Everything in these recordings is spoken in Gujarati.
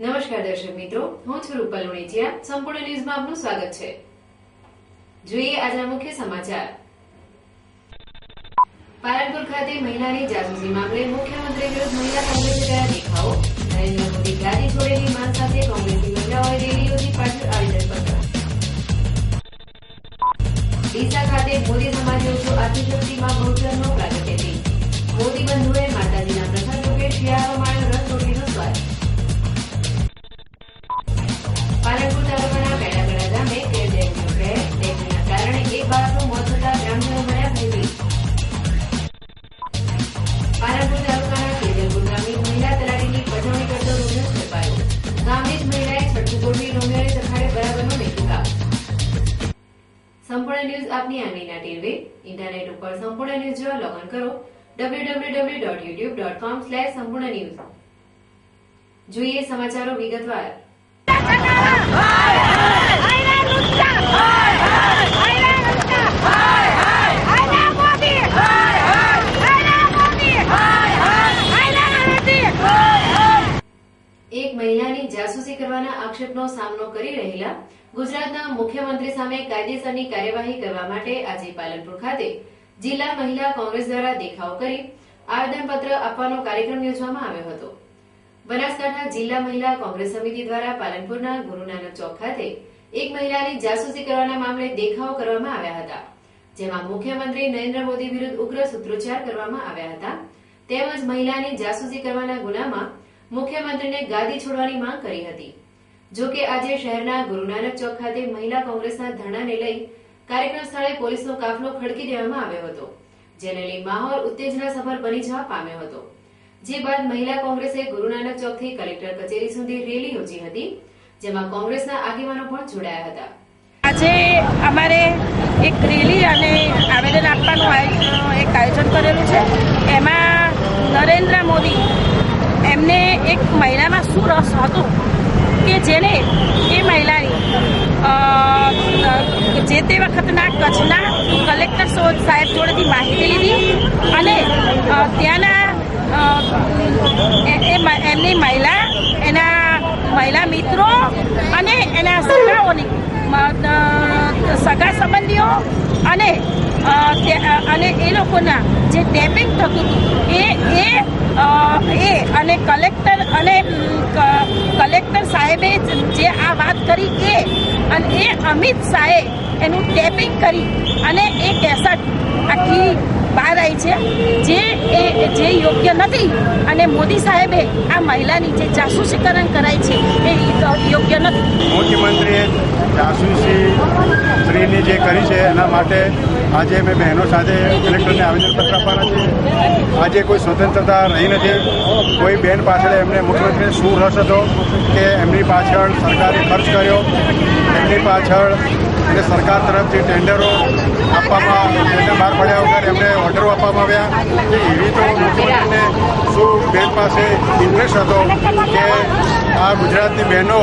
નમસ્કાર દર્શક મિત્રો, હું છું રૂપલ ઉણેચિયા. સંપૂર્ણ ન્યૂઝમાં આપનું સ્વાગત છે. જોઈએ આજના મુખ્ય સમાચાર. પાલનપુર ખાતે મહિલાની જાસૂસી મામલે મુખ્યમંત્રી વિરુદ્ધ મહિલા કોંગ્રેસે કર્યા દેખાવો. નરેન્દ્ર મોદી ગાદી છોડેલી માંગ સાથે કોંગ્રેસી મહિલાઓએ રેલી યોજી પાછળ આવેદનપત્ર. ડીસા ખાતે મોદી સમાજ યોજ્યો આદિશક્તિમાં બહુચરનો પ્રાગટ્ય દિન. મોદી બંધુએ માતાજીના પ્રસાદ રૂપે શિયાળો માણ્યો રસ રોટીનો સ્વાદ. પાલનપુર તાલુકાના પેડાગડા ગામે ડેન્ગ્યુના કારણે એક બાળકનું મોત થતા ગ્રામજનો બન્યા ભયભીત. પાલનપુર તાલુકાના કેજલપુર ગામની મહિલા તલાટીની પજવણી કરતો રોમિયો ઝડપાયો. ગામની જ મહિલાએ છઠ્ઠું ગોળવી રોમિયોને સખાડે બરાબરનો લેખિકા. સંપૂર્ણ ન્યૂઝ આપની આંગળીના ટેરવે. ઇન્ટરનેટ ઉપર સંપૂર્ણ ન્યૂઝ જોવા લોગ ઓન કરો www.youtube.com/સંપૂર્ણ ન્યૂઝ. જોઈએ સમાચારો વિગતવાર. એક મહિલાની જાસૂસી કરવાના આક્ષેપનો સામનો કરી રહેલા ગુજરાતના મુખ્યમંત્રી સામે કાયદેસરની કાર્યવાહી કરવા માટે આજે પાલનપુર ખાતે જિલ્લા મહિલા કોંગ્રેસ દ્વારા દેખાવ કરી આવેદનપત્ર આપવાનો કાર્યક્રમ યોજવામાં આવ્યો હતો. બનાસકાંઠા જિલ્લા મહિલા કોંગ્રેસ સમિતિ દ્વારા પાલનપુરના ગુરુ નાનક ચોક ખાતે એક મહિલાની જાસૂસી કરવાના મામલે દેખાવો કરવામાં આવ્યા હતા, જેમાં મુખ્યમંત્રી નરેન્દ્ર મોદી વિરુદ્ધ ઉગ્ર સૂત્રોચ્ચાર કરવામાં આવ્યા હતા. તેમજ મહિલાની જાસૂસી કરવાના ગુનામાં મુખ્યમંત્રીને ગાદી છોડવાની માંગ કરી હતી. જો કે આજે શહેરના ગુરુ નાનક ચોક ખાતે મહિલા કોંગ્રેસના ધરણાને લઈ કાર્યક્રમ સ્થળે પોલીસનો કાફલો ખડકી દેવામાં આવ્યો હતો, જેને લઈ માહોલ ઉત્તેજનાસભર બની જવા પામ્યો હતો. જે બાદ મહિલા કોંગ્રેસે ગુરુ નાનક ચોકથી કલેક્ટર કચેરી સુધી રેલી યોજી હતી, જેમાં કોંગ્રેસના આગેવાનો પણ જોડાયા હતા. આજે અમારે એક રેલી અને આવેદન આપવાનું એક આયોજન કરેલું છે. એમાં નરેન્દ્ર મોદી એમને એક મહિલામાં શું રસ હતો કે જેને એ મહિલાની જે તે વખતના કચ્છના કલેક્ટર સાહેબ જોડેથી માહિતી લીધી અને ત્યાંના એમની મહિલા, એના મહિલા મિત્રો અને એના સગાઓની સગા સંબંધીઓ અને એ લોકોના જે ટેપિંગ થતું હતું એ અને કલેક્ટર સાહેબે જે આ વાત કરી એ અમિત શાહે એનું ટેપિંગ કરી અને એ કેસેટ આખી બહાર આવી છે, જે યોગ્ય નથી. અને મોદી સાહેબે આ મહિલાની જે જાસૂસીકરણ કરાય છે એ યોગ્ય નથી. મુખ્યમંત્રીએ જાસૂસી સ્ત્રીની જે કરી છે એના માટે આજે અમે બહેનો સાથે કલેક્ટરને આવેદનપત્ર આપવાના છીએ. આજે કોઈ સ્વતંત્રતા રહી નથી. કોઈ બેન પાછળ એમને મુખ્યમંત્રીને શું રસ હતો કે એમની પાછળ સરકારે ખર્ચ કર્યો, એમની પાછળ અને સરકાર તરફથી ટેન્ડરો આપવામાં, ટેન્ડર બહાર પડ્યા વગર એમને ઓર્ડરો આપવામાં આવ્યા. એવી તો મુખ્યમંત્રીને શું બેન પાસે ઇન્ટરેસ્ટ હતો કે આ ગુજરાતની બહેનો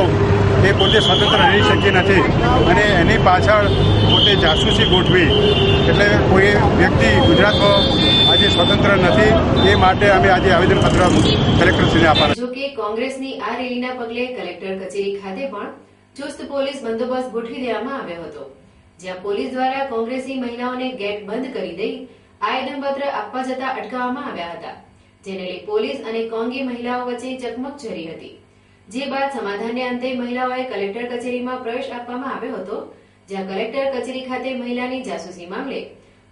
એ પોતે સ્વતંત્ર રહી શકી નથી અને એની પાછળ પોતે જાસૂસી ગોઠવી. એટલે કોઈ વ્યક્તિ ગુજરાતમાં આજે સ્વતંત્ર નથી. એ માટે અમે આજે આવેદનપત્ર કલેક્ટરશ્રીને આપવાના. જો કે કોંગ્રેસની આ રેલીના પગલે કલેક્ટર કચેરી ખાતે પણ ચુસ્ત પોલીસ બંદોબસ્ત ગોઠવી દેવામાં આવ્યો હતો, જ્યાં પોલીસ દ્વારા કોંગ્રેસી મહિલાઓને ગેટ બંધ કરી દઈ આવેદનપત્ર આપવા જતા અટકાવવામાં આવ્યા હતા, જેને લઈ પોલીસ અને કોંગી મહિલાઓ વચ્ચે ચકમક જરી હતી. જે બાદ સમાધાનને અંતે મહિલાઓએ કલેક્ટર કચેરીમાં પ્રવેશ આપવામાં આવ્યો હતો, જ્યાં કલેક્ટર કચેરી ખાતે મહિલાની જાસૂસી મામલે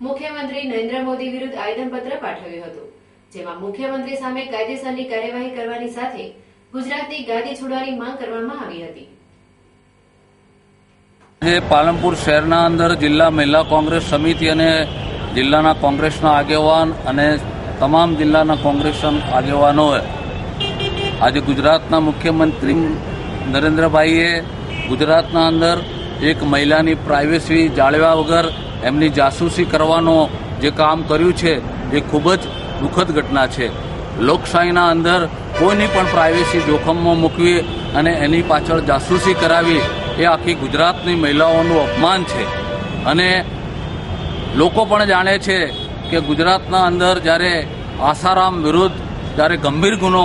મુખ્યમંત્રી નરેન્દ્ર મોદી વિરુદ્ધ આવેદનપત્ર પાઠવ્યું હતું, જેમાં મુખ્યમંત્રી સામે કાયદેસરની કાર્યવાહી કરવાની સાથે ગુજરાતની ગાદી છોડવાની માંગ કરવામાં આવી હતી. જે પાલનપુર શહેરના અંદર જિલ્લા મહિલા કોંગ્રેસ સમિતિ અને જિલ્લાના કોંગ્રેસના આગેવાન અને તમામ જિલ્લાના કોંગ્રેસના આગેવાનોએ આજે ગુજરાતના મુખ્યમંત્રી નરેન્દ્રભાઈએ ગુજરાતના અંદર એક મહિલાની પ્રાઇવેસી જાળવ્યા વગર એમની જાસૂસી કરવાનો જે કામ કર્યું છે એ ખૂબ જ દુઃખદ ઘટના છે. લોકશાહીના અંદર કોઈની પણ પ્રાઇવેસી જોખમમાં મૂકવી અને એની પાછળ જાસૂસી કરાવી એ આખી ગુજરાતની મહિલાઓનું અપમાન છે. અને લોકો પણ જાણે છે કે ગુજરાતના અંદર જ્યારે આસારામ વિરુદ્ધ જ્યારે ગંભીર ગુનો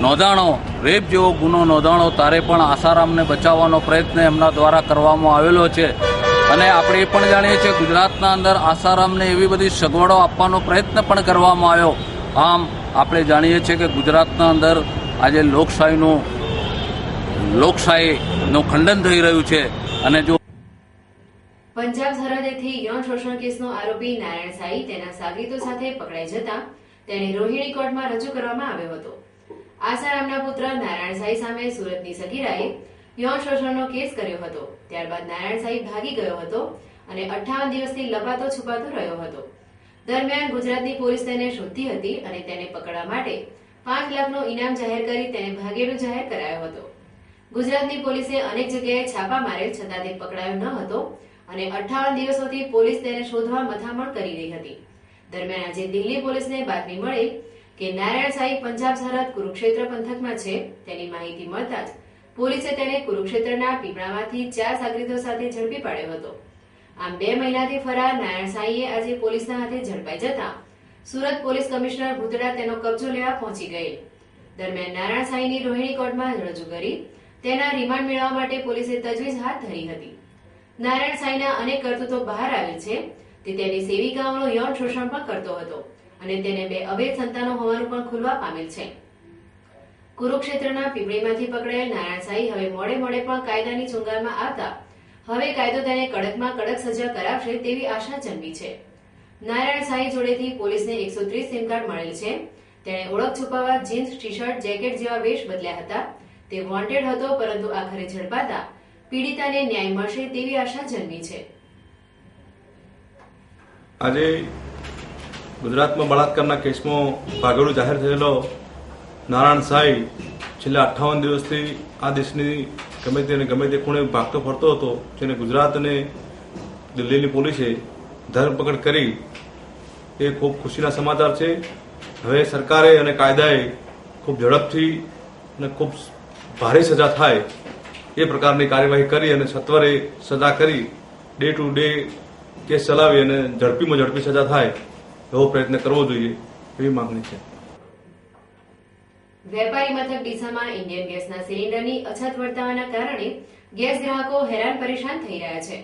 નોંધાણો, રેપ જેવો ગુનો નોંધાણો ત્યારે પણ આસારામને બચાવવાનો પ્રયત્ન એમના દ્વારા કરવામાં આવેલો છે. અને આપણે એ પણ જાણીએ છીએ ગુજરાતના અંદર આસારામને એવી બધી સગવડો આપવાનો પ્રયત્ન પણ કરવામાં આવ્યો. આમ આપણે જાણીએ છીએ કે ગુજરાતના અંદર આજે લોકશાહીનું ખંડન થઈ રહ્યું છે. અને જો પંજાબ સરહદેથી યૌન શોષણ કેસનો આરોપી નારાયણ સાઈ તેના સાગરીતો સાથે પકડાઈ જતા તેને રોહિણી કોર્ટમાં રજૂ કરવામાં આવ્યો હતો. આસારામના પુત્ર નારાયણ સાઈ સામે સુરતની સગીરાએ યૌન શોષણનો કેસ કર્યો હતો. ત્યારબાદ નારાયણ સાઈ ભાગી ગયો હતો અને 58 દિવસથી લપાતો છુપાતો રહ્યો હતો. દરમિયાન ગુજરાતની પોલીસ તેને શોધતી હતી અને તેને પકડવા માટે 5 લાખનો ઇનામ જાહેર કરી તેને ભાગેડુ જાહેર કરાયો હતો. ગુજરાતની પોલીસે અનેક જગ્યાએ છાપા મારેલ છતાં તે પકડાયો ન હતો અને 58 દિવસોથી પોલીસ તેને શોધવા મથામણ કરી રહી હતી. દરમિયાન આજે દિલ્હી પોલીસને બાતમી મળી કે નારાયણ સાઈ પંજાબ સરહદ કુરુક્ષેત્ર પંથકમાં છે. તેની માહિતી મળતા જ પોલીસે તેને કુરુક્ષેત્રના પીપળામાંથી 4 સાગરીતો સાથે ઝડપી પાડ્યો હતો. આમ 2 મહિનાથી ફરાર નારાયણ સાઈએ આજે પોલીસના હાથે ઝડપાઈ જતા સુરત પોલીસ કમિશનર ભૂતડા તેનો કબજો લેવા પહોંચી ગયેલ. દરમિયાન નારાયણ સાઈની રોહિણી કોર્ટમાં રજૂ કરી તેના રિમાન્ડ મેળવવા માટે પોલીસે તજવીજ હાથ ધરી હતી. નારાયણ સાઈના અનેક કરતૂતો બહાર આવેલ છે. તે તેની સેવિકાઓનું યૌન શોષણ પણ કરતો હતો અને તેને 2 અવૈધ સંતાનો હોવાનું પણ ખુલવા પામેલ છે. કુરુક્ષેત્રના પીપળીમાંથી પકડાયેલ નારાયણ સાઈ હવે મોડે પણ કાયદાની ચુંગાલમાં આવતા હવે કાયદો તેને કડકમાં કડક સજા કરાવશે તેવી આશા જન્મી છે. નારાયણ સાઈ જોડેથી પોલીસને 130 સિમ કાર્ડ મળેલ છે. તેણે ઓળખ છુપાવવા જીન્સ, ટી-શર્ટ, જેકેટ જેવા વેશ બદલ્યા હતા. તે વોન્ટેડ હતો, પરંતુ આખરે ઝડપાતા પીડિતાને ન્યાય મળશે તેવી આશા જન્મી છે. આજે ગુજરાતમાં બળાત્કારના કેસમાં ભાગેડુ જાહેર થયેલો નારાયણ સાઈ છેલ્લા 58 દિવસથી આ દેશની ગમે તે ખૂણે ભાગતો ફરતો હતો, જેને ગુજરાત અને દિલ્હીની પોલીસે ધરપકડ કરી એ ખૂબ ખુશીના સમાચાર છે. હવે સરકારે અને કાયદાએ ખૂબ ઝડપથી અને ખૂબ ભારે સજા થાય એ પ્રકારની કાર્યવાહી કરી અને સત્વરે સજા કરી ડે ટુ ડે કેસ ચલાવી અને ઝડપીમાં ઝડપી સજા થાય એવો પ્રયત્ન કરવો જોઈએ એવી માંગણી છે. વેપારી મથક ડીસામાં ઇન્ડિયન ગેસના સિલિન્ડરની અછત વર્તાવાના કારણે ગેસ ગ્રાહકો હેરાન પરેશાન થઈ રહ્યા છે,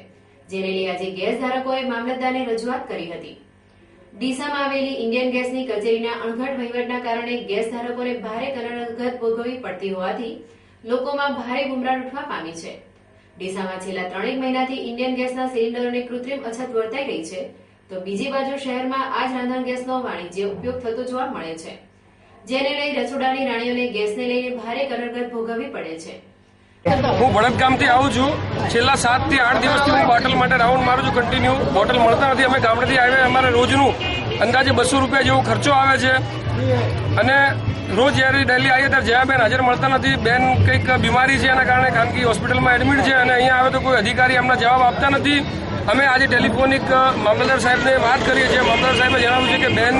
જેને લઈ આજે ગેસ ધારકોએ મામલતદારને રજૂઆત કરી હતી. ડીસામાં આવેલી ઇન્ડિયન ગેસની કચેરીના અણઘડ વહીવટના કારણે ગેસ ધારકોને ભારે કનડગત ભોગવવી પડતી હોવાથી લોકોમાં ભારે ગુમરાટ ઉઠવા પામી છે. ડીસામાં છેલ્લા 3 મહિનાથી ઇન્ડિયન ગેસના સિલિન્ડરોની કૃત્રિમ અછત વર્તાઈ રહી છે, તો બીજી બાજુ શહેરમાં આ જ રાંધણ ગેસનો વાણિજ્ય ઉપયોગ થતો જોવા મળે છે, જેને લઈ રસોડાની રાણીઓને ગેસને લઈને ભારે કનડગત ભોગવવી પડે છે. હું ભડતગામથી આવું છું. છેલ્લા 7 થી 8 દિવસથી હું બોટલ માટે રાઉન્ડ મારું છું કન્ટિન્યુ. બોટલ મળતા નથી. અમે ગામડેથી આવીએ, અમારે રોજનું અંદાજે 200 રૂપિયા જેવો ખર્ચો આવે છે અને રોજ જ્યારે ડેલી આવીએ ત્યારે જયા બેન હાજર મળતા નથી. બેન કંઈક બીમારી છે, એના કારણે ખાનગી હોસ્પિટલમાં એડમિટ છે અને અહીંયા આવે તો કોઈ અધિકારી અમને જવાબ આપતા નથી. અમે આજે ટેલિફોનિક મામલતદાર સાહેબને વાત કરીએ છીએ. મામલતદાર સાહેબે જણાવ્યું છે કે બેન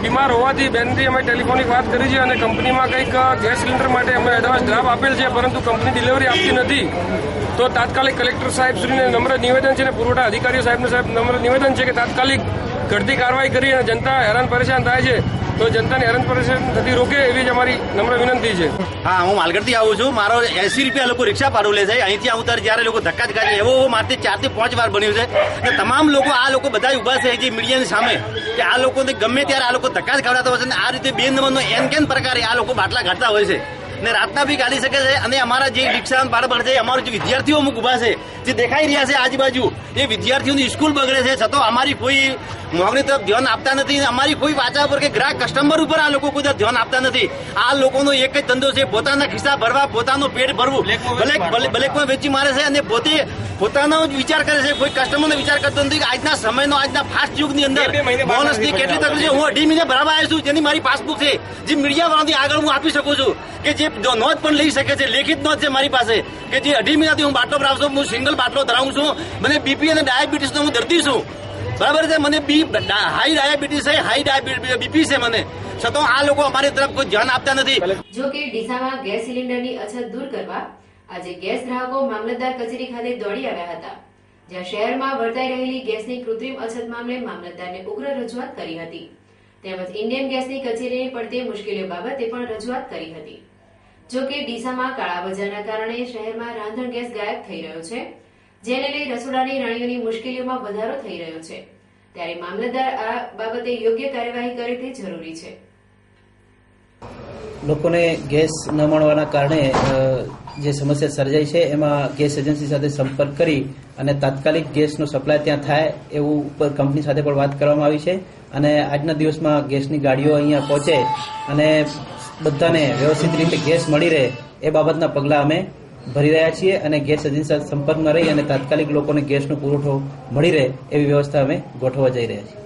બીમાર હોવાથી બેનથી અમે ટેલિફોનિક વાત કરી છે અને કંપનીમાં કંઈક ગેસ સિલિન્ડર માટે અમે એડવાન્સ ડ્રાફ્ટ આપેલ છે, પરંતુ કંપની ડિલિવરી આપતી નથી. તો તાત્કાલિક કલેક્ટર સાહેબ શ્રીને નમ્ર નિવેદન છે અને પુરવઠા અધિકારીઓ સાહેબને નમ્ર નિવેદન છે કે તાત્કાલિક ઘટતી કાર્યવાહી કરી અને જનતા હેરાન પરેશાન થાય છે તો જનતાને હેરાન પરેશાન થતી રોકે એવી જ અમારી નમ્ર વિનંતી છે. હા, હું માલગઢથી આવું છું. મારો 80 રૂપિયા લોકો રિક્ષા ભાડું લે છે. અહીંથી આવું ત્યારે જયારે લોકો ધક્કા ધક્કા છે, એવો મારથી 4 થી 5 વાર બન્યું છે કે તમામ લોકો આ લોકો બધા ઉભા છે જે મીડિયાની સામે કે આ લોકોને ગમે ત્યારે આ લોકો ધક્કા જ ખવડાવતા હોય છે અને આ રીતે 2 નંબરનો એન પ્રકારે આ લોકો બાટલા કાઢતા હોય છે ને રાતના બી કાઢી શકે છે. અને અમારા જે રિક્ષા ભાડા છે, અમારા જે વિદ્યાર્થીઓ અમુક ઉભા છે જે દેખાઈ રહ્યા છે આજુબાજુ, એ વિદ્યાર્થીઓની સ્કૂલ બગડે છે, છતાં અમારી કોઈ માંગણી તરફ ધ્યાન આપતા નથી. અમારી કોઈ વાચા પર કે ગ્રાહક કસ્ટમર ઉપર આ લોકો કોઈ ધ્યાન આપતા નથી. આ લોકોનો એક જ ધંધો છે, પોતાના ખિસ્સા ભરવા, પોતાનું પેટ ભરવું, ભલે કોઈ વેચી મારે છે અને પોતે પોતાનો જ વિચાર કરે છે, કોઈ કસ્ટમરનો વિચાર કરતો નથી. આજના સમયનો, આજના ફાસ્ટ યુગની અંદર બોનસની કેટલી તકલીફ છે. હું 2.5 મહિને ભરાવા આવ્યો છું, જેની મારી પાસબુક છે, જે મીડિયાવાળાથી આગળ હું આપી શકું છું, કે જે નોંધ પણ લઈ શકે છે, લેખિત નોંધ છે મારી પાસે, કે જે 2.5 મહિનાથી હું બાટલો ભરાવું છું. હું સિંગલ બાટલો ધરાવું છું. મને બીપી અને ડાયાબિટીસનો હું દર્દી છું, બરાબર છે. મને હાઈ ડાયાબિટીસ છે, હાઈ બીપી છે મને, છતાં આ લોકો અમારી તરફ કોઈ ધ્યાન આપતા નથી. જો કે ડીસામાં ગેસ સિલિન્ડરની અછત દૂર કરવા આજે ગેસ ગ્રાહકો મામલતદાર કચેરી ખાતે દોડી આવ્યા હતા, જ્યાં શહેરમાં વર્તાઈ રહેલી ગેસની કૃત્રિમ અછત મામલે મામલતદારને ઉગ્ર રજૂઆત કરી હતી. તેમજ ઇન્ડિયન ગેસની કચેરીને પડતી મુશ્કેલીઓ બાબતે પણ રજૂઆત કરી હતી. જો કે ડીસામાં કાળાબજારના કારણે શહેરમાં રાંધણ ગેસ ગાયબ થઈ રહ્યો છે, જેને લઈ રસોડાની રાણીઓની મુશ્કેલીઓમાં વધારો થઈ રહ્યો છે. ત્યારે મામલતદાર આ બાબતે યોગ્ય કાર્યવાહી કરે તે જરૂરી છે. લોકોને ગેસ ન મળવાના કારણે જે સમસ્યા સર્જાઈ છે એમાં ગેસ એજન્સી સાથે સંપર્ક કરી અને તાત્કાલિક ગેસનો સપ્લાય ત્યાં થાય એવું ઉપર કંપની સાથે પણ વાત કરવામાં આવી છે. અને આજના દિવસમાં ગેસની ગાડીઓ અહીંયા પહોંચે અને બધાને વ્યવસ્થિત રીતે ગેસ મળી રહે એ બાબતના પગલાં અમે ભરી રહ્યા છીએ અને ગેસ એજન્સી સાથે સંપર્કમાં રહી અને તાત્કાલિક લોકોને ગેસનો પુરવઠો મળી રહે એવી વ્યવસ્થા અમે ગોઠવવા જઈ રહ્યા છીએ.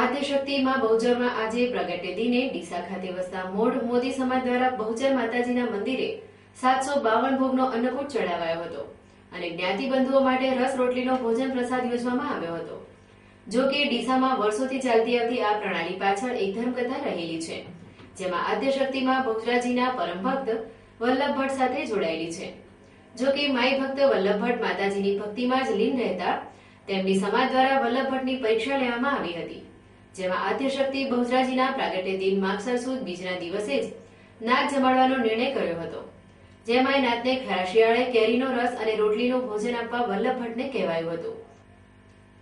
આદ્યશક્તિમાં બહુચરમાં આજે પ્રગટે દિને ડીસા ખાતે વસતા મોઢ મોદી સમાજ દ્વારા બહુચર માતાજીના મંદિરે 752 ભોગનો અન્નકૂટ ચડાવાયો હતો અને જ્ઞાતિબંધુઓ માટે રસ રોટલીનો ભોજન પ્રસાદ યોજવામાં આવ્યો હતો. જો કે ડીસામાં વર્ષોથી ચાલતી આવતી આ પ્રણાલી પાછળ એક ધર્મકથા રહેલી છે, જેમાં આદ્યશક્તિમાં બહુચરાજીના પરમ ભક્ત વલ્લભ ભટ્ટ સાથે જોડાયેલી છે. જો કે માઈ ભક્ત વલ્લભ ભટ્ટ માતાજીની ભક્તિમાં જ લીન રહેતા તેમની સમાજ દ્વારા વલ્લભ ભટ્ટની પરીક્ષા લેવામાં આવી હતી, જેમાં આદ્યશક્તિ બહુચરાજીના પ્રાગટ્ય દિન માગસર સુદ બીજના દિવસે જ નાગ જમાડવાનો નિર્ણય કર્યો હતો. જેમાં નાતને ખરા શિયાળે કેરીનો રસ અને રોટલીનું ભોજન આપવા વલ્લભ ભટ્ટને કહેવાયું હતું.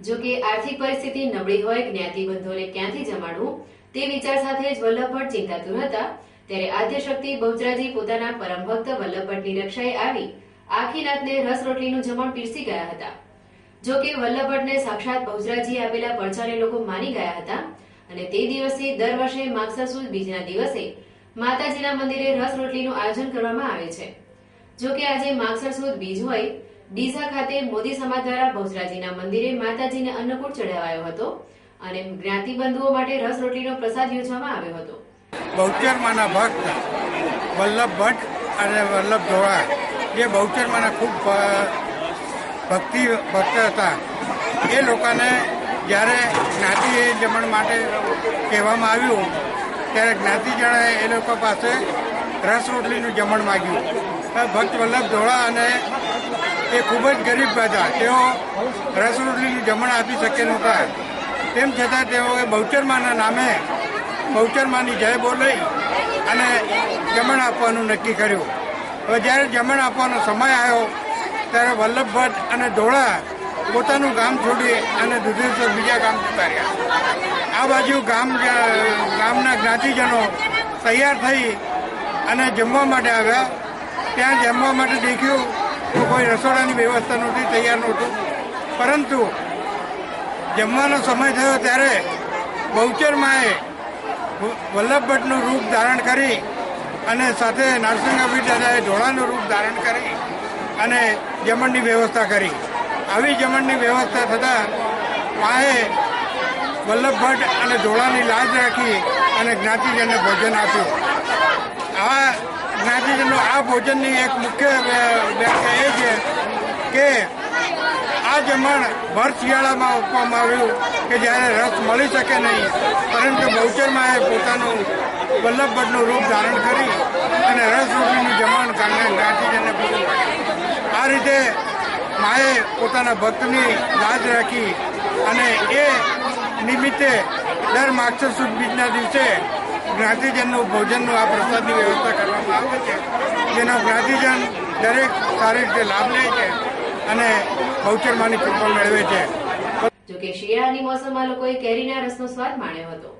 જો કે આર્થિક પરિસ્થિતિ નબળી હોય જ્ઞાતિબંધોને ક્યાંથી જમાડવું તે વિચાર સાથે જ વલ્લભ ભટ્ટ ચિંતાતુર હતા. ત્યારે આદ્યશક્તિ બહુચરાજી પોતાના પરમ ભક્ત વલ્લભ ભટ્ટની રક્ષાએ આવી આખી નાતને રસ રોટલીનું જમણ પીરસી ગયા હતા. જો કે વલ્લભ ભટ્ટને સાક્ષાત બહુચરાજી આપેલા પડચાને લોકો માની ગયા હતા અને તે દિવસથી દર વર્ષે માગસર સુદ બીજના દિવસે માતાજીના મંદિરે રસ રોટલીનું આયોજન કરવામાં આવે છે. જો કે આજે માગસર સુદ બીજ હોય ડીસા ખાતે મોદી સમાજ દ્વારા બહુચરાજીના મંદિરે માતાજીને અન્નકૂટ ચઢાવાયો હતો અને જ્ઞાતિબંધુઓ માટે રસ રોટલીનો પ્રસાદ યોજવામાં આવ્યો હતો. બહુચરમાના ભક્ત વલ્લભ ભટ્ટ અને વલ્લભ ધોળા જે બહુચરમાના ખૂબ ભક્ત હતા, એ લોકોને જ્યારે જ્ઞાતિ જમણ માટે કહેવામાં આવ્યું ત્યારે જ્ઞાતિજણે એ લોકો પાસે રસ રોટલીનું જમણ માગ્યું. ભક્ત વલ્લભ ધોળા અને એ ખૂબ જ ગરીબ હતા, તેઓ રસ રોટલીનું જમણ આપી શકે નહોતા. તેમ છતાં તેઓએ બહુચરમાના નામે બહુચરમાની જય બોલાઈ અને જમણ આપવાનું નક્કી કર્યું. હવે જ્યારે જમણ આપવાનો સમય આવ્યો ત્યારે વલ્લભ ભટ્ટ અને ધોળા પોતાનું ગામ છોડી અને દુધેશ્વર બીજા ગામ જતા રહ્યા. આ બાજુ ગામના જ્ઞાતિજનો તૈયાર થઈ અને જમવા માટે આવ્યા. ત્યાં જમવા માટે દેખ્યું તો કોઈ રસોડાની વ્યવસ્થા નહોતી, તૈયાર નહોતું. પરંતુ જમવાનો સમય થયો ત્યારે બહુચરમાએ વલ્લભ ભટ્ટનું રૂપ ધારણ કરી અને સાથે નરસિંહાવીર દાદાએ ધોળાનું રૂપ ધારણ કરી અને જમણની વ્યવસ્થા કરી. આવી જમણની વ્યવસ્થા થતાં માએ વલ્લભ ભટ્ટ અને ધોળાની લાજ રાખી અને જ્ઞાતિજનને ભોજન આપ્યું. આ જ્ઞાતિજનો આ ભોજનની એક મુખ્ય વ્યાખ્યા એ છે કે આ જમણ ભર શિયાળામાં આપવામાં આવ્યું કે જ્યારે રસ મળી શકે નહીં, પરંતુ બહુચરમાએ પોતાનું વલ્લભ ભટ્ટનું રૂપ ધારણ કરી અને રસ રોટલીનું જમણ જ્ઞાતિજનને પૂરું પાડ્યું. આ રીતે માએ પોતાના ભક્તની લાજ રાખી અને એ નિમિત્તે દર માગસર સુદ બીજના દિવસે જ્ઞાતિજનનું ભોજનનું આ પ્રસાદની વ્યવસ્થા કરવામાં આવે છે, જેનો જ્ઞાતિજન દરેક સારી રીતે લાભ લે છે અને બહુચરમાની કૃપા મેળવે છે. જોકે શિયાળાની મોસમમાં લોકોએ કેરીના રસનો સ્વાદ માણ્યો હતો.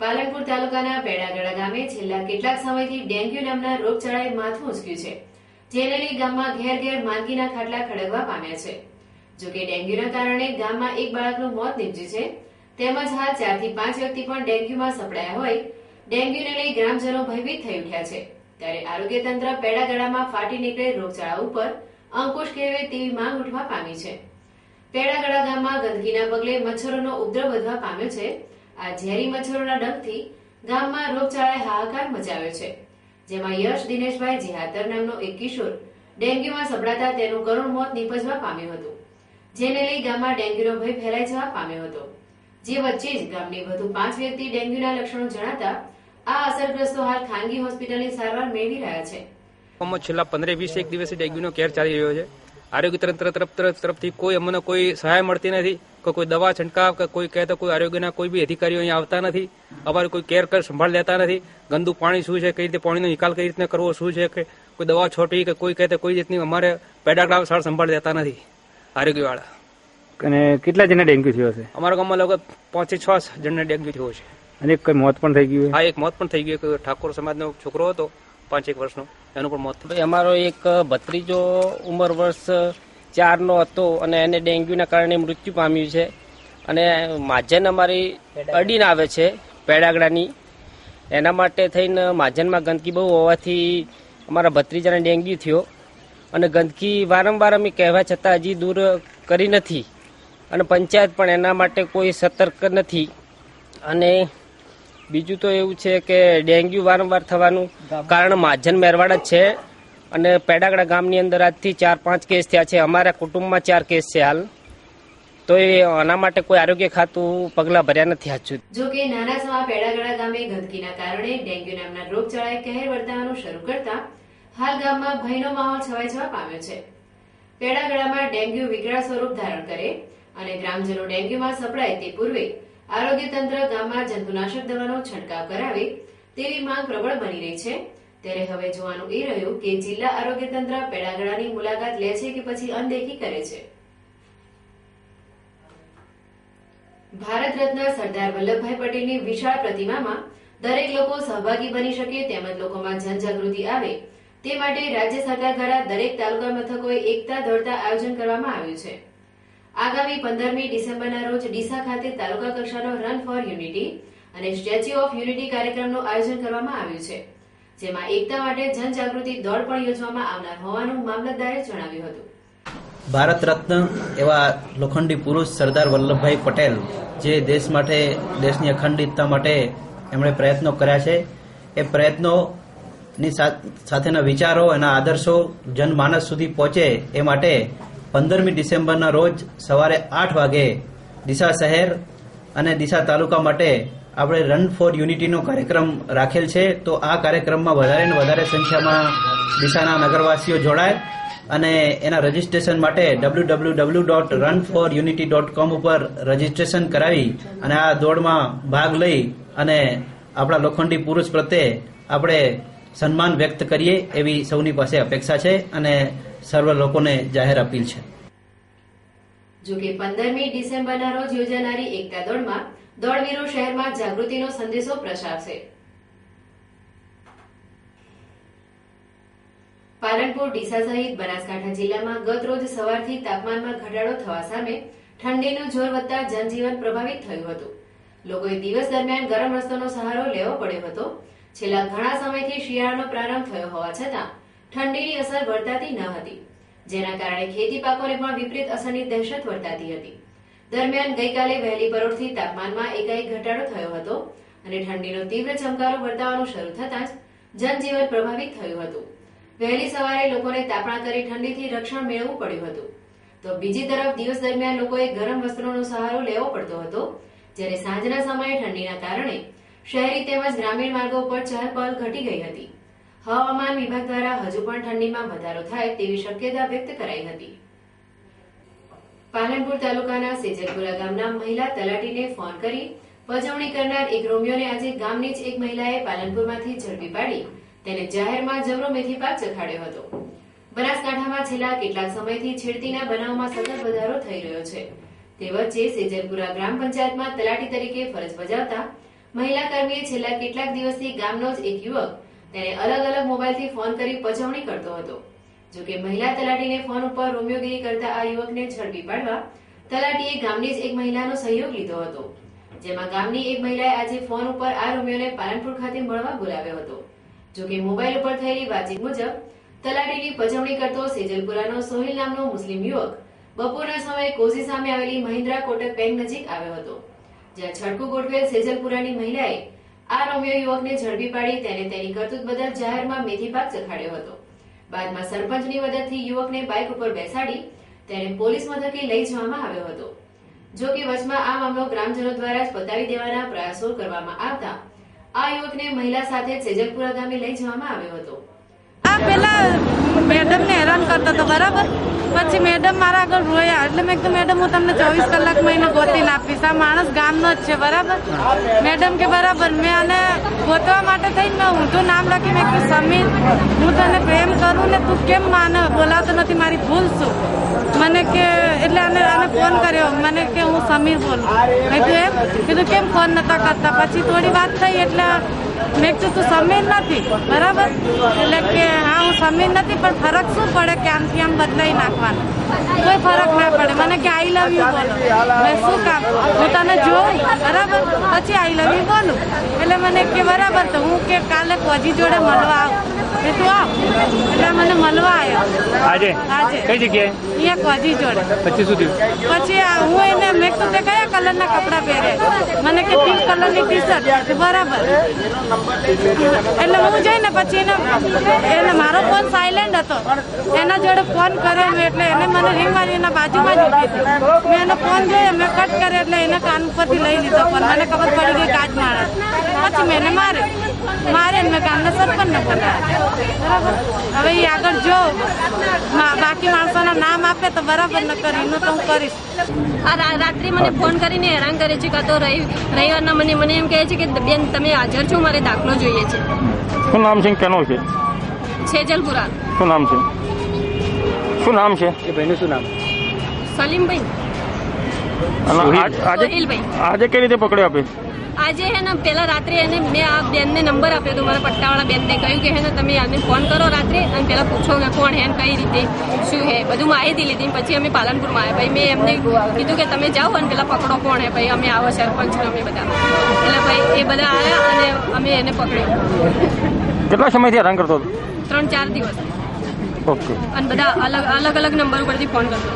પાલનપુર તાલુકાના પેડાગડા ગામે છેલ્લા કેટલાક સમયથી ડેન્ગ્યુ નામના રોગચાળાએ માથું ઉંચક્યું છે, જેને લઈ ગામમાં ઘેર ઘેર માંદગીના ખાટલા ખડકવા પામ્યા છે. જોકે ડેન્ગ્યુના કારણે ગામમાં એક બાળકનું મોત નીપજ્યું છે, તેમજ હાલ 4 થી 5 વ્યક્તિ પણ ડેન્ગ્યુમાં સપડાયા હોય ડેન્ગ્યુને લઈ ગ્રામજનો ભયભીત થઈ ઉઠ્યા છે. ત્યારે આરોગ્ય તંત્ર પેડાગડામાં ફાટી નીકળે રોગચાળા ઉપર અંકુશ કેળવે તેવી માંગ ઉઠવા પામી છે. પેડાગડા ગામમાં ગંદકીના પગલે મચ્છરોનો ઉપદ્રવ વધવા પામ્યો છે. આ ઝેરી મચ્છરોના ડંખથી ગામમાં રોગચાળાએ હાહાકાર મચાવ્યો છે, જેમાં યશ દિનેશભાઈ જેહાતર નામનો એક કિશોર ડેન્ગ્યુમાં સપડાતા તેનું કરુણ મોત નીપજવા પામ્યું હતું, જેને લઈ ગામમાં ડેન્ગ્યુનો ભય ફેલાઈ જવા પામ્યો હતો. જે વચ્ચે જ ગામની વધુ 5 વ્યક્તિ ડેન્ગ્યુના લક્ષણો જણાતા આ અસરગ્રસ્તો હાલ ખાનગી હોસ્પિટલની સારવાર મેળવી રહ્યા છે. છેલ્લા 15-20 એક દિવસથી ડેન્ગ્યુનો કેર ચાલી રહ્યો છે. આરોગ્ય તંત્ર તરફથી કોઈ અમને કોઈ સહાય મળતી નથી. કે કોઈ દવા છંટકાવ કે કોઈ કહે તો કોઈ આરોગ્યના કોઈ બી અધિકારીઓ અહીંયા આવતા નથી. અમારે કોઈ કેર સંભાળ લેતા નથી. ગંદુ પાણી શું છે, કઈ રીતે પાણીનો નિકાલ કઈ રીતના કરવો, શું છે કે કોઈ દવા છોટવી કે કોઈ કહે તો કોઈ રીતની અમારે પેડાગ્રામ સાર સંભાળ લેતા નથી આરોગ્યવાળા. અને કેટલા જણા ડેન્ગ્યુ થયો છે? અમારા ગામમાં લોકો 5 થી 6 જણને ડેન્ગ્યુ થયો છે. અને કઈ મોત પણ થઈ ગયું? હા, એક મોત પણ થઈ ગયું. એક ઠાકોર સમાજનો છોકરો હતો 5-1 વર્ષનો, એનું પણ મોત. અમારો એક ભત્રીજો ઉંમર વર્ષ 4 નો હતો અને એને ડેન્ગ્યુના કારણે મૃત્યુ પામ્યું છે. અને માજન અમારી અડીને આવે છે પેડાગડાની, એના માટે થઈને માજનમાં ગંદકી બહુ હોવાથી અમારા ભત્રીજાને ડેન્ગ્યુ થયો. અને ગંદકી વારંવાર અમે કહેવા છતાં હજી દૂર કરી નથી અને પંચાયત પણ એના માટે કોઈ સતર્ક નથી. અને બીજું તો એવું છે કે ડેન્ગ્યુ વારંવાર થવાનું કારણ માજન મેરવાડ જ છે. અને પેડાગડા ગામની અંદર આજથી 4-5 કેસ થયા છે. અમારા કુટુંબમાં 4 કેસ છે હાલ. તો એ આના માટે કોઈ આરોગ્ય ખાતું પગલાં ભર્યા નથી આજ સુધી. જો કે નાના સમા પેડાગડા ગામે ગંદકીના કારણે ડેન્ગ્યુ નામના રોગચાળાએ કહેર વર્તાવાનું શરૂ કરતા હાલ ગામમાં ભયનો માહોલ છવાઈ જવા પામ્યો છે. પેડાગડામાં ડેન્ગ્યુ વિકરાળ સ્વરૂપ ધારણ કરે અને ગ્રામજનો ડેન્ગ્યુમાં સપડાય તે પૂર્વે આરોગ્ય તંત્ર ગામમાં જંતુનાશક દવાનો છંટકાવ કરાવે તેવી માંગ પ્રબળ બની રહી છે. ત્યારે હવે જોવાનું એ રહ્યું કે જિલ્લા આરોગ્ય તંત્ર પેડાગડાની મુલાકાત લે છે કે પછી અનદેખી કરે છે. ભારત રત્ન સરદાર વલ્લભભાઈ પટેલની વિશાળ પ્રતિમામાં દરેક લોકો સહભાગી બની શકે તેમજ લોકોમાં જનજાગૃતિ આવે તે માટે રાજ્ય સરકાર દ્વારા દરેક તાલુકા મથકોએ એકતા દોડતા આયોજન કરવામાં આવ્યું છે. આગામી 15મી ડિસેમ્બરના રોજ ડીસા ખાતે તાલુકા કક્ષાનો રન ફોર યુનિટી અને સ્ટેચ્યુ ઓફ યુનિટી કાર્યક્રમનું આયોજન કરવામાં આવ્યું છે, જેમાં એકતા માટે જનજાગૃતિ દોડ પણ યોજવામાં આવનાર હોવાનું મામલતદારે જણાવ્યું હતું. ભારત રત્ન એવા લોખંડી પુરુષ સરદાર વલ્લભભાઈ પટેલ જે દેશ માટે, દેશની અખંડિતતા માટે એમણે પ્રયત્નો કર્યા છે, એ પ્રયત્નોની સાથેના વિચારો અને આદર્શો જનમાનસ સુધી પહોંચે એ માટે 15મી ડિસેમ્બરના રોજ સવારે 8 વાગે ડીસા શહેર અને ડીસા તાલુકા માટે આપણે રન ફોર યુનિટીનો કાર્યક્રમ રાખેલ છે. તો આ કાર્યક્રમમાં વધારે ને વધારે સંખ્યામાં ડીસાના નગરવાસીઓ જોડાય અને એના રજીસ્ટ્રેશન માટે www.runforunity.com ઉપર રજીસ્ટ્રેશન કરાવી અને આ દોડમાં ભાગ લઈ અને આપણા લોખંડી પુરુષ પ્રત્યે આપણે સન્માન વ્યક્ત કરીએ એવી સૌની પાસે અપેક્ષા છે અને સર્વ લોકોને જાહેર અપીલ છે. જો કે 15મી ડિસેમ્બરના રોજ યોજાનારી એકતા દોડમાં દોડવીરો શહેરમાં જાગૃતિનો સંદેશો પ્રસારશે. પાલનપુર, ડીસા સહિત બનાસકાંઠા જિલ્લામાં ગત રોજ સવારથી તાપમાનમાં ઘટાડો થવા સામે ઠંડીનું જોર વધતા જનજીવન પ્રભાવિત થયું હતું. લોકોએ દિવસ દરમિયાન ગરમ રસ્તોનો સહારો લેવો પડ્યો હતો. છેલ્લા ઘણા સમયથી શિયાળાનો પ્રારંભ થયો હોવા છતાં ઠંડીની અસર વર્તાતી ન હતી, જેના કારણે ખેતી પાકોને પણ વિપરીત અસરની દહેશત વર્તાતી હતી. દરમિયાન ગઈકાલે વહેલી પરોઢથી તાપમાનમાં એકાએક ઘટાડો થયો હતો અને ઠંડીનો તીવ્ર ચમકારો વર્તાવાનું શરૂ થતાં જ જનજીવન પ્રભાવિત થયું હતું. વહેલી સવારે લોકોને તાપણા કરી ઠંડીથી રક્ષણ મેળવવું પડ્યું હતું, તો બીજી તરફ દિવસ દરમિયાન લોકોએ ગરમ વસ્ત્રોનો સહારો લેવો પડતો હતો, જ્યારે સાંજના સમયે ઠંડીના કારણે શહેરી તેમજ ગ્રામીણ માર્ગો પર ચહલપહલ ઘટી ગઈ હતી. હવામાન વિભાગ દ્વારા હજુ પણ ઠંડીમાં વધારો થાય તેવી શક્યતા વ્યક્ત કરાઈ હતી. પાલનપુર તાલુકાના સેજલપુરા ગામના મહિલા તલાટીને ફોન કરી પજવણી કરનાર એક રોમિયોને આજે ગામની જ એક મહિલાએ પાલનપુરમાંથી ઝડપી પાડી તેને જાહેરમાં જબરો મેથી પાક ચખાડ્યો હતો. બનાસકાંઠામાં છેલ્લા કેટલાક સમયથી છેડતીના બનાવમાં સતત વધારો થઈ રહ્યો છે. તે વચ્ચે સેજલપુરા ગ્રામ પંચાયતમાં તલાટી તરીકે ફરજ બજાવતા મહિલા કર્મીએ છેલ્લા કેટલાક દિવસથી ગામનો જ એક યુવક તેને અલગ અલગ મોબાઈલથી ફોન કરી પજવણી કરતો હતો. જોકે મહિલા તલાટીને ફોન ઉપર રોમિયોગીરી કરતા આ યુવકને ઝડપી પાડવા તલાટીએ ગામની જ એક મહિલાનો સહયોગ લીધો હતો, જેમાં ગામની એક મહિલાએ આજે ફોન ઉપર આ રોમિયોને પાલનપુર ખાતે મળવા બોલાવ્યો હતો. જોકે મોબાઈલ ઉપર થયેલી વાતચીત મુજબ તલાટીની પજવણી કરતો સેજલપુરાનો સોહિલ નામનો મુસ્લિમ યુવક બપોરના સમયે કોસી સામે આવેલી મહિન્દ્રા કોટક બેંક નજીક આવ્યો હતો, જ્યાં છડકું ગોઠવેલ સેજલપુરાની મહિલાએ આ રોમિયો યુવકને ઝડપી પાડી તેને તેની કરતૂત બદલ જાહેરમાં મેથી પાક ચખાડ્યો હતો. બાદમાં સરપંચની મદદથી યુવકને બાઇક ઉપર બેસાડી તેને પોલીસ મથકે લઈ જવામાં આવ્યો હતો. જો કે વચમાં આ મામલો ગ્રામજનો દ્વારા જ પતાવી દેવાના પ્રયાસો કરવામાં આવતા આ યુવકને મહિલા સાથે સેજલપુરા ગામે લઈ જવામાં આવ્યો હતો. આ પેલા મેડમને હેરાન કરતો હતો બરાબર. પછી મેડમ મારા આગળ રોયા એટલે મેં કીધું મેડમ હું તમને 24 કલાકમાં એને ગોતીને આપીશ, આ માણસ ગામનો જ છે બરાબર. મેડમ કે બરાબર. મેં આને ગોતવા માટે થઈને મેં ઊંધું નામ લખી મેં કીધું સમીર હું તને પ્રેમ કરું ને તું કેમ માને બોલાવતો નથી, મારી ભૂલ શું? મને કે એટલે આને ફોન કર્યો, મને કે હું સમીર બોલું. મેં કીધું એમ કીધું કેમ ફોન નતા કરતા. પછી થોડી વાત થઈ એટલે મેં કીધું તું સમીર નથી બરાબર. એટલે કે હા હું સમીર નથી પણ ફરક શું પડે કે આમથી આમ બદલાઈ નાખવાનું, કોઈ ફરક ના પડે. મને કે આઈ લવ યુ બોલો. મેં શું કામ હું તને જોઉં બરાબર પછી આઈ લવ યુ બોલું. એટલે મને કે બરાબર તો હું કે કાલે કોજી જોડે મળવા આવું. એ તું આવ. એટલે મને મળવા આવ્યો આજે કઈ જગ્યાએ? અહીંયા કોજી જોડે. પછી શું થયું? પછી હું એને મેં કીધું તે કયા કલરના કપડાં પહેર્યા? મને કે પિંક કલરની ટી શર્ટ. બરાબર. એટલે હું જઈને પછી એને મારો ફોન સાયલેન્ટ હતો, એના જોડે ફોન કર્યો મેં. એટલે એને મને રિંગ મારી એના બાજુમાં જ ઉભી હતી. મેં એનો ફોન જોયો, મેં કટ કર્યો એટલે એને કાન ઉપરથી લઈ લીધો ફોન. મને ખબર પડી ગઈ કાચ માણસ. પછી મેં એને મારે ને મેં ગામના સરપંચને બોલાવ્યા બરાબર. હવે એ આગળ જો બાકી માણસોના નામ આપે તો બરાબર ન કરી એનું તો હું કરીશ. આ રાત્રે મને ફોન કરીને હેરાન કરે છે. કાં તો રવિવારના મને એમ કહે છે કે બેન તમે હાજર છો, મારે દાખલો જોઈએ છે. શું નામ છે? કેનો છે? છેજલપુરા. શું નામ છે? શું નામ છે એ ભાઈનું? શું નામ? સલીમભાઈ. સોહિલભાઈ. આજે કઈ રીતે પકડ્યો આપે? આજે હે ને પેલા રાત્રે એને મેં આ બેનને નંબર આપ્યો હતો, મારા પટ્ટાવાળા બેનને કહ્યું કે હે ને તમે આને ફોન કરો રાત્રે અને પેલા પૂછો કે કોણ હે કઈ રીતે શું હે બધું માહિતી લીધી. પછી અમે પાલનપુરમાં આવ્યા. ભાઈ મેં એમને કીધું કે તમે જાઓ અને પેલા પકડો કોણ હે. ભાઈ અમે આવો સરપંચ અમે બધા. એટલે ભાઈ એ બધા આવ્યા અને અમે એને પકડ્યો. કેટલા સમયથી હેરાન કરતો હતો? 3-4 દિવસ. ઓકે. અને બધા અલગ અલગ નંબર ઉપરથી ફોન કરતો.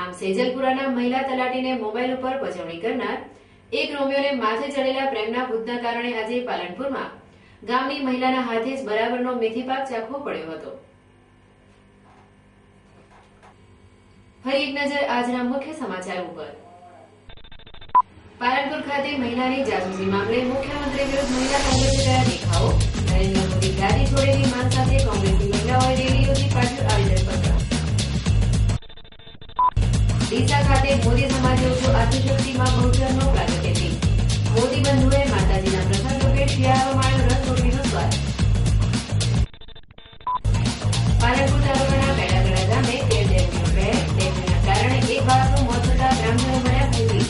આમ સેજલપુરાના મહિલા તલાટીને મોબાઈલ ઉપર પજવણી કરનાર એક રોમિયોને માથે ચડેલા પ્રેમના ભૂતના કારણે આજે પાલનપુરમાં ગામની મહિલાના હાથે જ બરાબરનો મેથી પાક ચાખવો પડ્યો હતો. ફરી એક નજર આજના મુખ્ય સમાચાર ઉપર. પાલનપુર ખાતે મહિલાની જાસૂસી મામલે મુખ્યમંત્રી વિરુદ્ધ મહિલા કોંગ્રેસે કર્યા દેખાવો. નરેન્દ્ર મોદી ગાદી છોડેલી માંગ સાથે કોંગ્રેસની મહિલાઓએ રેલી યોજી પાછળ આવેદનપત્ર. ડીસા ખાતે મોદી સમાજ યોજો આદિશક્તિમાં બહુચરનો પ્રાગટ્યથી. મોદી બંધુએ માતાજીના પ્રસાદ રૂપે શિયાળો માણ્યો રસ રોટલીનો સ્વાદ. પાલનપુર તાલુકાના પેડાગડા ગામે ડેન્ગ્યુના કારણે એક બાળકનું મોત થતા ગ્રામજનો બન્યા ભયભીત.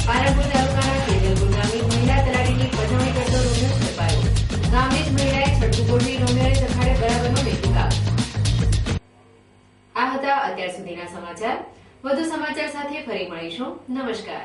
પાલનપુર તાલુકાના સેજલપુર ગામની મહિલા તલાટીની પજવણી કરતો રોમિયો ઝડપાયો. ગામની જ મહિલાએ છડકું ગોઠવી રોમિયોને સખાડે બરાબરનો મેથી પાક. આ હતા અત્યાર સુધીના સમાચાર. વધુ સમાચાર સાથે ફરી મળીશું. નમસ્કાર.